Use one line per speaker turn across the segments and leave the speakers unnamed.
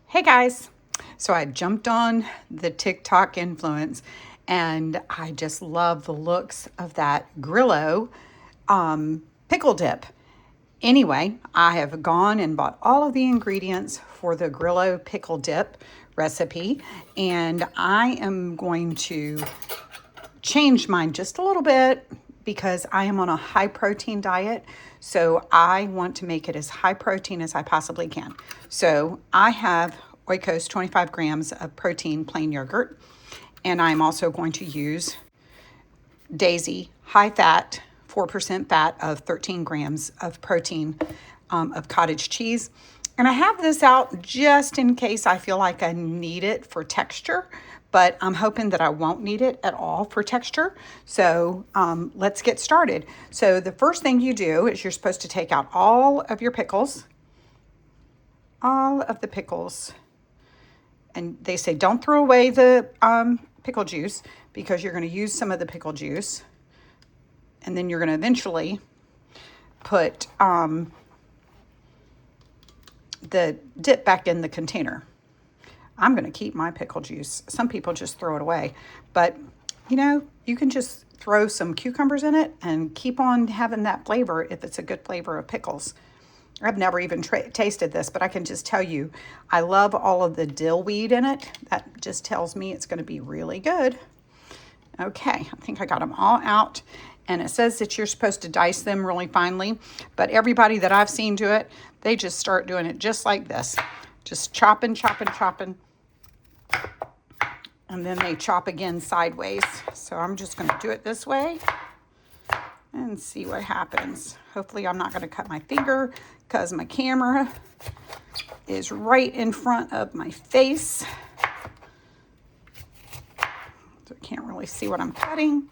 Hey guys. So I jumped on the TikTok influence and I just love the looks of that Grillo pickle dip. Anyway, I have gone and bought all of the ingredients for the Grillo pickle dip recipe, and I am going to change mine just a little bit because I am on a high protein diet. So I want to make it as high protein as I possibly can. So I have Oikos 25 grams of protein plain yogurt. And I'm also going to use Daisy high fat, 4% fat of 13 grams of protein of cottage cheese. And I have this out just in case I feel like I need it for texture, but I'm hoping that I won't need it at all for texture. So let's get started. So the first thing you do is you're supposed to take out all of your pickles, all of the pickles. And they say don't throw away the pickle juice because you're going to use some of the pickle juice. And then you're going to eventually put the dip back in the container. I'm going to keep my pickle juice. Some people just throw it away. But, you can just throw some cucumbers in it and keep on having that flavor if it's a good flavor of pickles. I've never even tasted this, but I can just tell you, I love all of the dill weed in it. That just tells me it's going to be really good. Okay, I think I got them all out. And it says that you're supposed to dice them really finely. But everybody that I've seen do it, they just start doing it just like this. Just chopping, chopping, chopping. And then they chop again sideways. So I'm just going to do it this way and see what happens. Hopefully I'm not going to cut my finger because my camera is right in front of my face. So I can't really see what I'm cutting.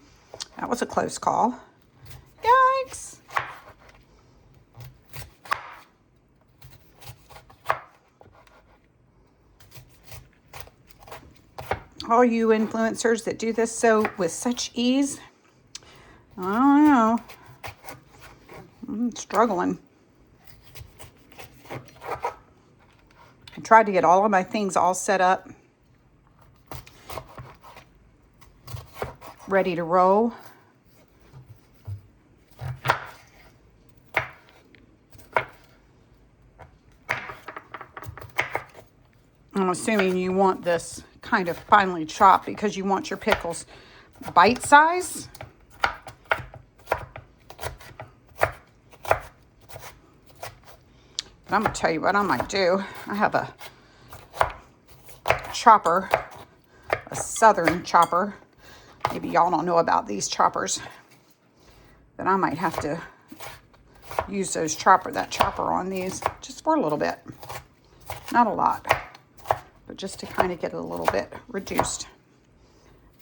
That was a close call. Yikes. All you influencers that do this so with such ease, I don't know. I'm struggling. I tried to get all of my things all set up, ready to roll. I'm assuming you want this kind of finely chopped because you want your pickles bite size. But I'm going to tell you what I might do. I have a chopper, a southern chopper. Maybe y'all don't know about these choppers. But I might have to use that chopper on these just for a little bit. Not a lot, but just to kind of get it a little bit reduced.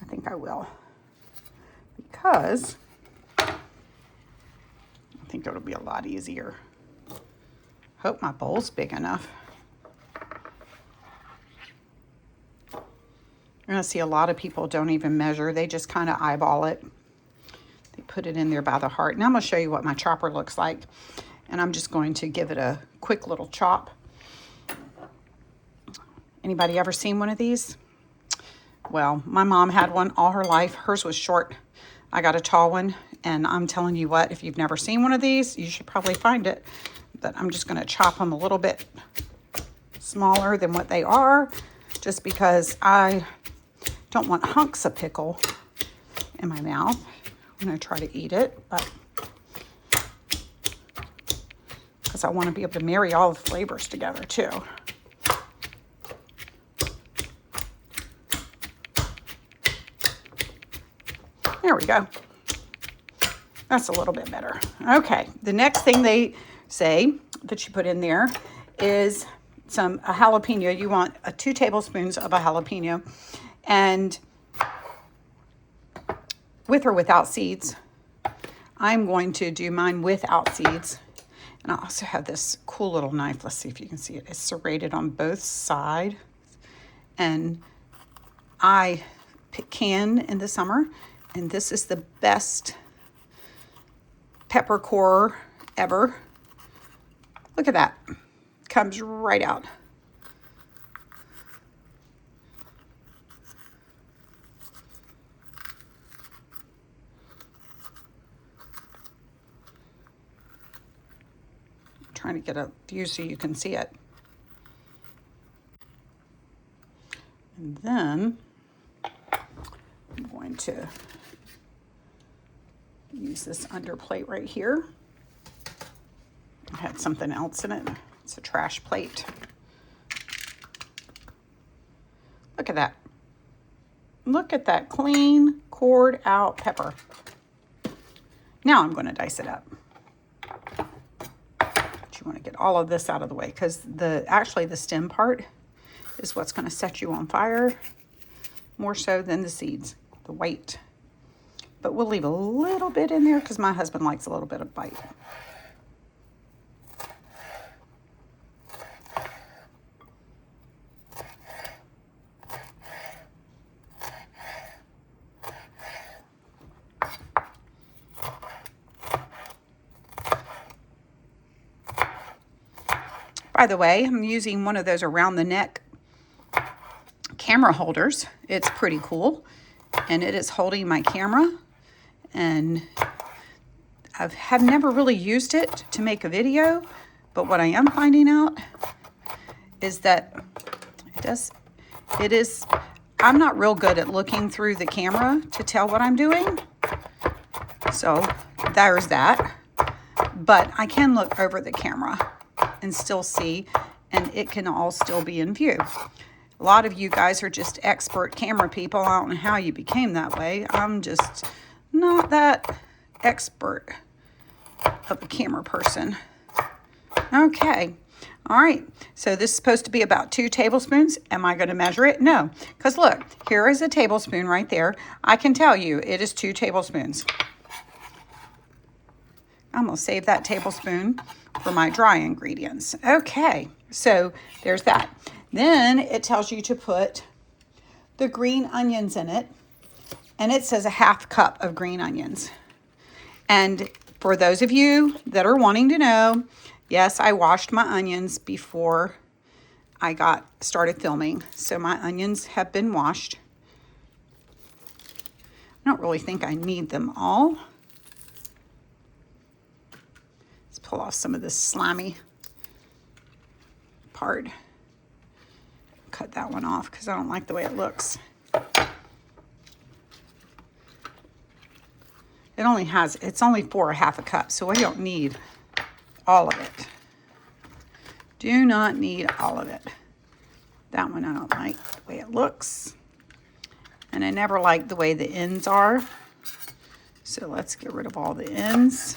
I think I will. Because I think it'll be a lot easier. Hope my bowl's big enough. You're going to see a lot of people don't even measure. They just kind of eyeball it. They put it in there by the heart. Now I'm going to show you what my chopper looks like. And I'm just going to give it a quick little chop. Anybody ever seen one of these? Well, my mom had one all her life. Hers was short. I got a tall one. And I'm telling you what, if you've never seen one of these, you should probably find it. But I'm just going to chop them a little bit smaller than what they are, just because I don't want hunks of pickle in my mouth. I'm going to try to eat it, but because I want to be able to marry all the flavors together too. There we go. That's a little bit better. Okay, the next thing they say that you put in there is a jalapeno. You want 2 tablespoons of a jalapeno, and with or without seeds. I'm going to do mine without seeds. And I also have this cool little knife. Let's see if you can see it. It's serrated on both sides. And I can in the summer, and this is the best pepper core ever. Look at that. Comes right out. trying to get a view so you can see it. And then I'm going to use this under plate right here. I had something else in it. It's a trash plate. Look at that. Look at that clean, cored out pepper. Now I'm going to dice it up. But you want to get all of this out of the way because actually the stem part is what's going to set you on fire more so than the seeds, the white. But we'll leave a little bit in there because my husband likes a little bit of bite. By the way, I'm using one of those around the neck camera holders. It's pretty cool. And it is holding my camera. And have never really used it to make a video. But what I am finding out is that I'm not real good at looking through the camera to tell what I'm doing. So there's that. But I can look over the camera and still see, and it can all still be in view. A lot of you guys are just expert camera people. I don't know how you became that way. I'm just not that expert of a camera person. Okay. All right. So this is supposed to be about 2 tablespoons. Am I going to measure it? No. Because look, here is a tablespoon right there. I can tell you it is 2 tablespoons. I'm going to save that tablespoon for my dry ingredients. Okay, so there's that. Then it tells you to put the green onions in it, and it says a 1/2 cup of green onions. And for those of you that are wanting to know, yes, I washed my onions before I started filming, so my onions have been washed. I don't really think I need them all. Pull off some of this slimy part. Cut that one off because I don't like the way it looks. It's only for a 1/2 cup, so I don't need all of it. Do not need all of it. That one I don't like the way it looks. And I never like the way the ends are. So let's get rid of all the ends.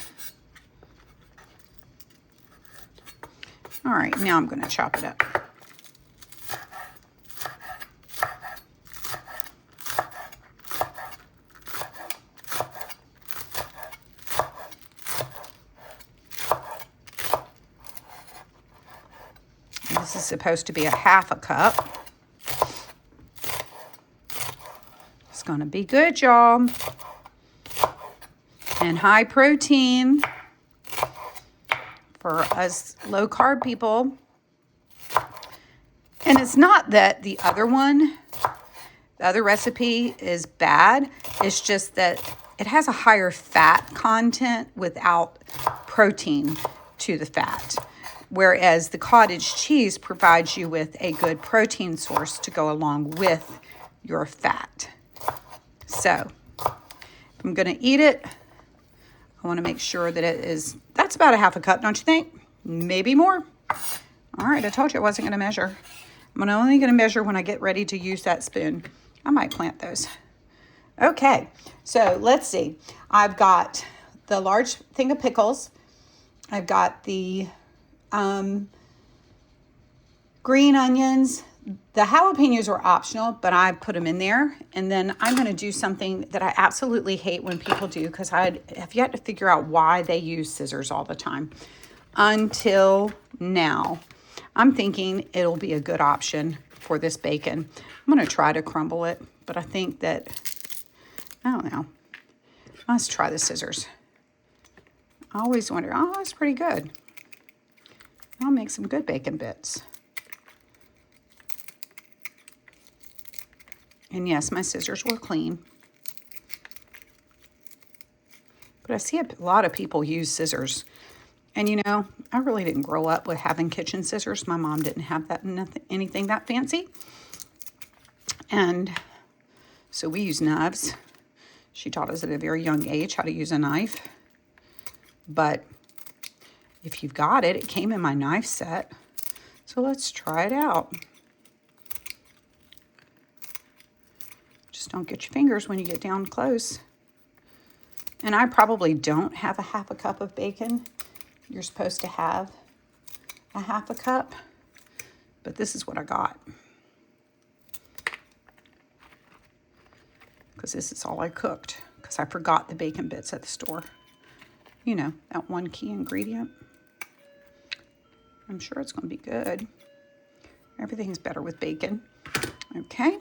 All right, now I'm going to chop it up. And this is supposed to be a 1/2 cup. It's going to be good, y'all. And high protein. For us low-carb people. And it's not that the other recipe is bad. It's just that it has a higher fat content without protein to the fat. Whereas the cottage cheese provides you with a good protein source to go along with your fat. So, if I'm going to eat it, I want to make sure that that's about a 1/2 cup, don't you think? Maybe more. All right, I told you I wasn't going to measure. I'm only going to measure when I get ready to use that spoon. I might plant those. Okay, so let's see. I've got the large thing of pickles. I've got the green onions. The jalapenos are optional, but I put them in there. And then I'm going to do something that I absolutely hate when people do because I have yet to figure out why they use scissors all the time. Until now, I'm thinking it'll be a good option for this bacon. I'm going to try to crumble it, but I think that, I don't know. Let's try the scissors. I always wonder, oh, that's pretty good. I'll make some good bacon bits. And yes, my scissors were clean. But I see a lot of people use scissors And you know, I really didn't grow up with having kitchen scissors. My mom didn't have that anything that fancy. And so we use knives. She taught us at a very young age how to use a knife. But if you've got it, it came in my knife set. So let's try it out. Just don't get your fingers when you get down close. And I probably don't have a half a cup of bacon. You're supposed to have a half a cup, but this is what I got. Because this is all I cooked, because I forgot the bacon bits at the store. You know, that one key ingredient. I'm sure it's going to be good. Everything's better with bacon. Okay.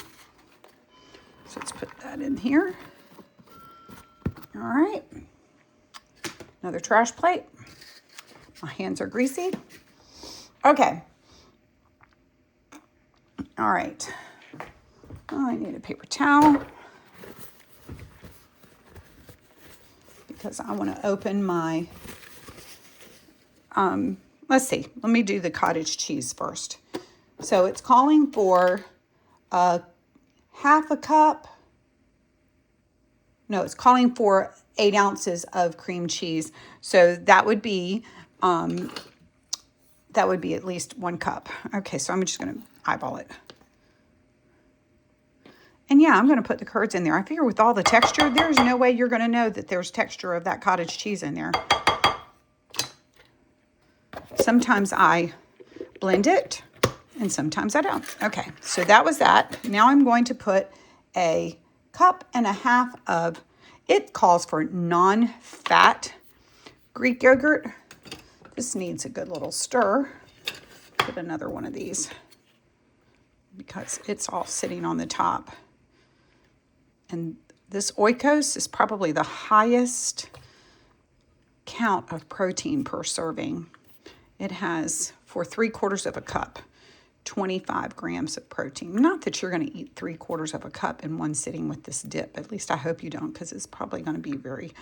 So let's put that in here. All right. Another trash plate. My hands are greasy. Okay. All right. Oh, I need a paper towel because I want to open my, let's see. Let me do the cottage cheese first. So it's calling for a half a cup. No, it's calling for 8 ounces of cream cheese. So that would be at least 1 cup. Okay, so I'm just going to eyeball it. And yeah, I'm going to put the curds in there. I figure with all the texture, there's no way you're going to know that there's texture of that cottage cheese in there. Sometimes I blend it, and sometimes I don't. Okay, so that was that. Now I'm going to put a cup and a half of, it calls for non-fat Greek yogurt. This needs a good little stir. Put another one of these because it's all sitting on the top. And this oikos is probably the highest count of protein per serving. It has, for 3/4 of a cup, 25 grams of protein. Not that you're going to eat 3/4 of a cup in one sitting with this dip. At least I hope you don't, because it's probably going to be very,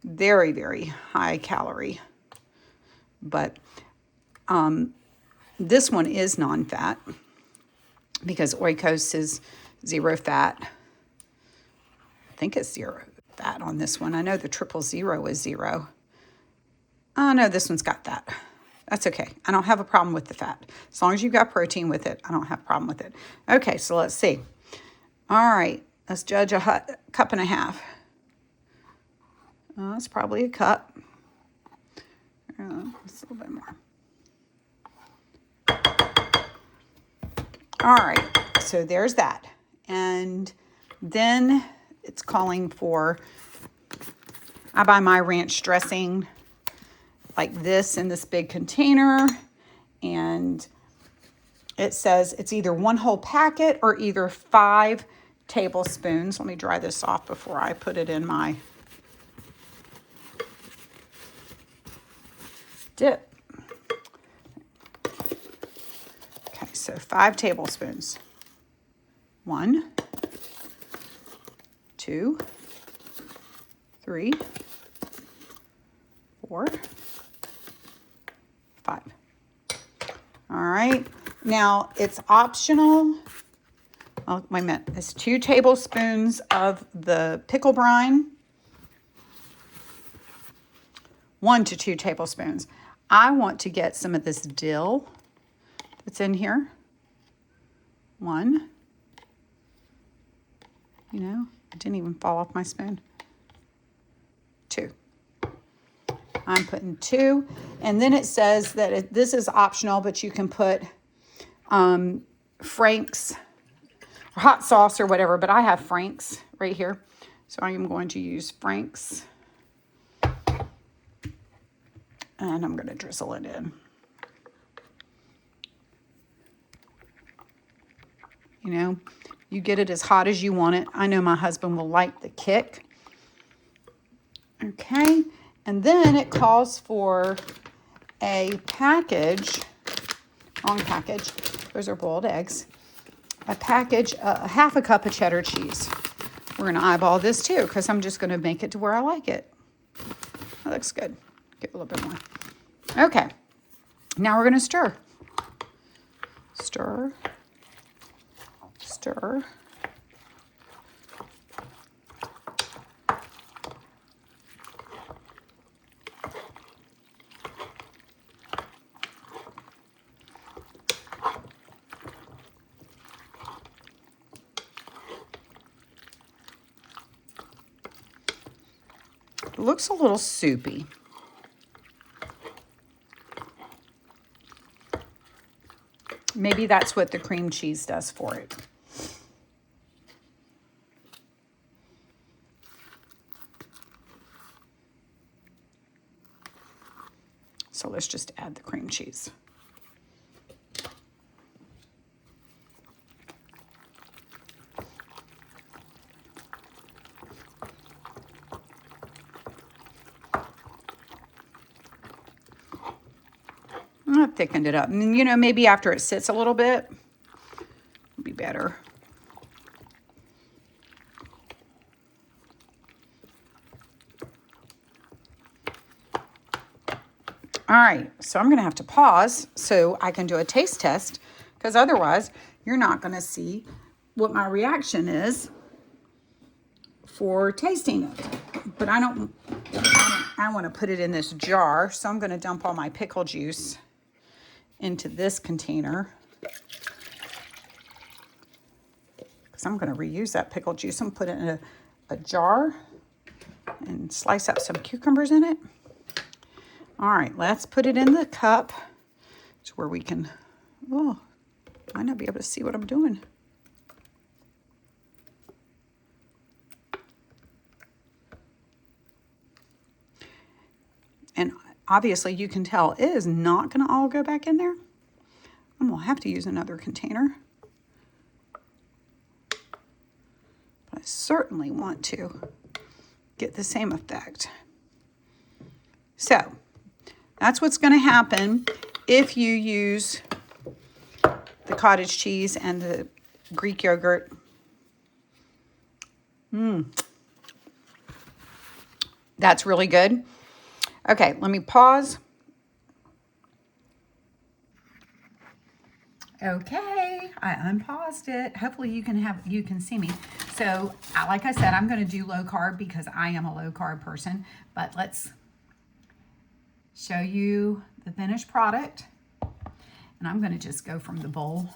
very, very high calorie. But this one is non-fat because oikos is 0 fat. I think it's 0 fat on this one. I know the 000 is 0. Oh, no, this one's got fat. That's okay. I don't have a problem with the fat. As long as you've got protein with it, I don't have a problem with it. Okay, so let's see. All right, let's judge a cup and a half. It's probably a cup. Just a little bit more. All right, so there's that. And then it's calling for, I buy my ranch dressing like this in this big container, and it says it's either 1 whole packet or either 5 tablespoons. Let me dry this off before I put it in my dip. Okay, so 5 tablespoons. 1, 2, 3, 4, 5. All right. Now it's optional. Oh, wait a minute. It's 2 tablespoons of the pickle brine. 1 to 2 tablespoons. I want to get some of this dill that's in here. 1. You know, it didn't even fall off my spoon. 2. I'm putting 2. And then it says that this is optional, but you can put Frank's or hot sauce or whatever. But I have Frank's right here. So I am going to use Frank's. And I'm going to drizzle it in. You know, you get it as hot as you want it. I know my husband will like the kick. Okay. And then it calls for a package, wrong package, those are boiled eggs, a package, half a cup of cheddar cheese. We're going to eyeball this too because I'm just going to make it to where I like it. That looks good. Get a little bit more. Okay, now we're going to stir. Stir, stir. It looks a little soupy. Maybe that's what the cream cheese does for it. So let's just add the cream cheese. I thickened it up. And, you know, maybe after it sits a little bit, it'll be better. All right, so I'm going to have to pause so I can do a taste test, because otherwise you're not going to see what my reaction is for tasting it. But I want to put it in this jar, so I'm going to dump all my pickle juice into this container, because I'm going to reuse that pickle juice and put it in a jar and slice up some cucumbers in it. All right, let's put it in the cup to where we can, oh, might not be able to see what I'm doing. And obviously you can tell it is not going to all go back in there. I'm going to have to use another container. But I certainly want to get the same effect. So that's what's going to happen if you use the cottage cheese and the Greek yogurt. That's really good. Okay, let me pause. Okay, I unpaused it. Hopefully you can see me. So, like I said, I'm going to do low carb because I am a low carb person. But let's show you the finished product. And I'm going to just go from the bowl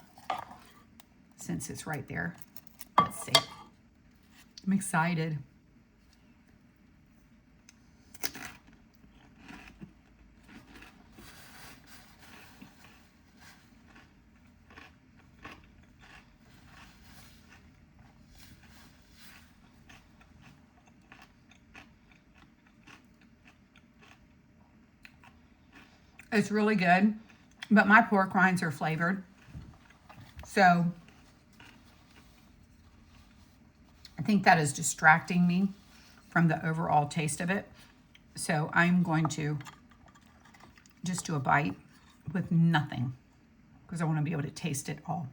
since it's right there. Let's see. I'm excited. It's really good, but my pork rinds are flavored. So I think that is distracting me from the overall taste of it. So I'm going to just do a bite with nothing because I want to be able to taste it all.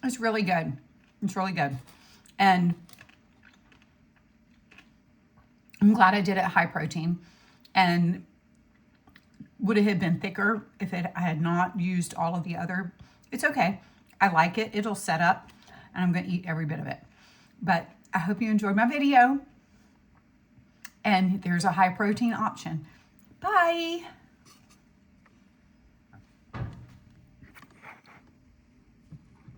It's really good. It's really good. And I'm glad I did it high protein. And would it have been thicker if I had not used all of the other? It's okay. I like it. It'll set up and I'm going to eat every bit of it. But I hope you enjoyed my video. And there's a high protein option. Bye.